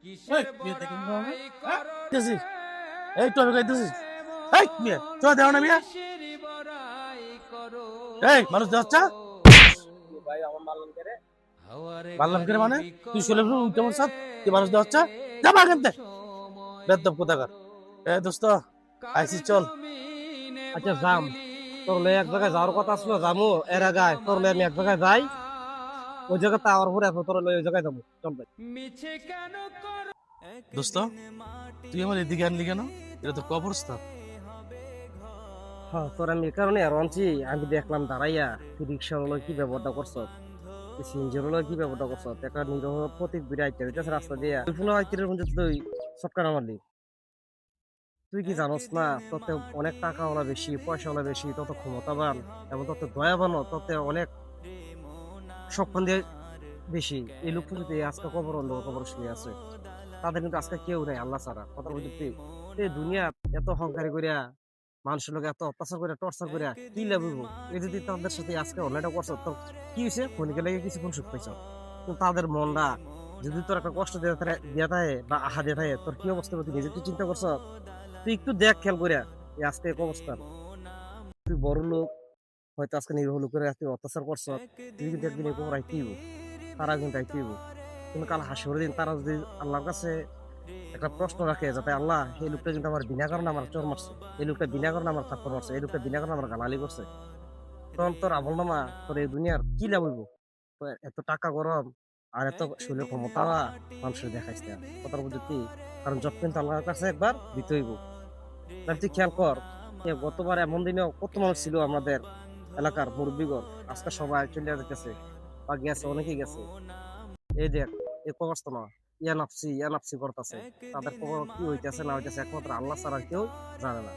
এই বিয়ে দেখি দেখছিস এই টবে গাইতেছিস এই মিয়া তো দেও না মিয়া এই মানুষ যাচ্ছে ভাই আমার মারলাম করে মানে তুই শুলে উঠতে পারছ তুই মানুষ যাচ্ছে যাবা কেনতে বেদব কোথাকার এ দোস্ত আইসি চল আচ্ছা যাম, তোর লয়ে এক জায়গায় যাওয়ার কথা আসলো, যামু এর আগে তোর লয়ে আমি এক জায়গায় যাই, ওই জায়গাতে আওয়ার পরে তোর লয়ে ওই জায়গায় যাবো, চল ভাই। দোস্ত তুই আমার এদিকে আনলি কেন এটা তো কবরস্থান হ্যাঁ, তোর আমি এই কারণে আর আনছি, আমি দেখলাম দাঁড়াইয়া তুই রিক্সার লয় কি ব্যবহারটা করছ, সিএনজির লয় কি ব্যবহারটা করছ, একটা নিরহ প্রতীক বিড়ে আইতে হইতেছে রাস্তা দিয়া, তুই পুনঃ আইতিরের মধ্যে তুই সটকার মারলি। তুই কি জানোস না তোতে অনেক টাকাওয়ালা বেশি, পয়সাওয়ালা বেশি, তত ক্ষমতাবান এবং তত দয়াবানও তত অনেক সম্মান দিয়ে বেশি। এই লোকটা যদি আজকে কবর অন্ধ কবর শুয়ে আছে, তাদের কিন্তু আজকে কেউ নাই আল্লাহ ছাড়া, কথা বুঝতে। এই দুনিয়া এত অহংকারী করিয়া মানুষের লোক এত অত্যাচার করে টর্চার করে কি লাভ? এই যদি তাদের সাথে আজকে অন্যায়টা করছো তো কি হয়েছে, ক্ষণিকের লাগে কিছুক্ষণ সুখ পাইছ, কিন্তু তাদের মনটা যদি তোর একটা কষ্ট দিয়ে থাকে বা আহা দিয়ে থাকে, তোর কি অবস্থা তুই নিজে তুই চিন্তা করছ? তুই একটু দেখ খেয়াল করিয়া এই আজকে এক অবস্থান, তুই বড় লোক হয়তো আজকে নির্ভর করে তুই অত্যাচার করছ, তুই কিন্তু একদিন এরকম রাইতেইব, তারা কিন্তু রাইতেইব, কিন্তু কাল হাসির দিন তারা যদি আল্লাহর কাছে একটা প্রশ্ন রাখে, যাতে আল্লাহ এই লোকটা কিন্তু আমার বিনা কারণে আমার চোর মারছে, এই লোকটা বিনা কারণে আমার থাপ্পড় মারছে, এই লোকটা বিনা কারণে আমার গালালি করছে, তখন তোর আমল নামা তোর এই দুনিয়ার কি লাভ হইব? তো এত টাকা গরম আর এত শরীরের ক্ষমতা মানুষের দেখাইস না, কথার বুঝতি। কারণ যত কিন্তু আল্লাহর কাছে একবার দিতে হইব। তুই খেয়াল কর, গতবার এমন দিনেও কত মানুষ ছিল আমাদের এলাকার মুরব্বীগণ, আজকে সবাই চলে যেতেছে বা গেছে, অনেকেই গেছে। এই দেখ, এই কবরস্থ না, ইয়া নাফসি করতেছে, তাদের কবর কি হইতেছে না হইতেছে একমাত্র আল্লাহ ছাড়া কেউ জানে না।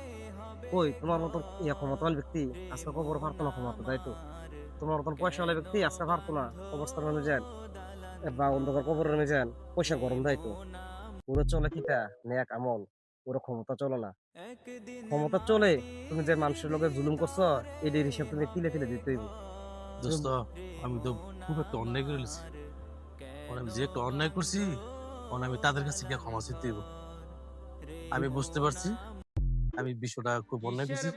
কই তোমার মতন ইয়া ক্ষমতাবান ব্যক্তি আজকে কবর পারতো না ক্ষমতা, তাই তো? তোমার মতন পয়সাওয়ালা ব্যক্তি আজকে পারতো না কবরস্থান অনুযায়ী বা অন্ধকার কবর অনুযায়ী পয়সা গরম দেয় তো? পুরো চলে কিটা নেক আমল, পুরো ক্ষমতা চলে না। ক্ষমতা চলে তুমি যে মানুষের লোকের জুলুম করছো, এদের হিসাব তুমি তিলে তিলে দিতে হইব। দোস্ত আমি তো খুব একটা অন্যায় করে ফেলেছি আমি যে একটা অন্যায় করছি আমি তাদের কাছে গিয়ে ক্ষমা চাইতে হইব। আমি বুঝতে পারছি আমি বিষয়টা খুব অন্যায় করছি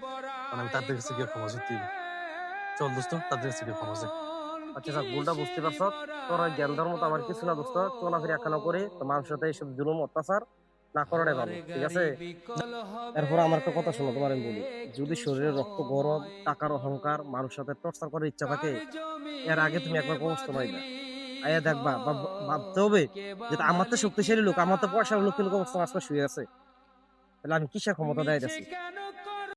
আমি তাদের কাছে গিয়ে ক্ষমা চাইতে হইব। চল দোস্ত তাদের কাছে গিয়ে ক্ষমা চাই। আচ্ছা স্যার, ভুলটা বুঝতে পারছো, তোর ওই জ্ঞান ধর্ম তো আমার কিছু না দোস্ত, চলাফেরা একা না করে তো মানুষের সাথে এইসব জুলুম অত্যাচার না করাটাই ভালো, ঠিক আছে? এরপর আমার একটা কথা শোনো, তোমার আমি বলি, যদি শরীরে রক্ত গরম, টাকার অহংকার, মানুষের সাথে টর্চার করার ইচ্ছা থাকে, এর আগে তুমি একবার কষ্ট পাইবা, আয়া দেখবা বা ভাবতে হবে যে আমার তো শক্তিশালী লোক, আমার তো পয়সার লোক, কিন্তু অবস্থা আজকে শুয়ে আছে, তাহলে আমি কিসের ক্ষমতা দেয় যাচ্ছি?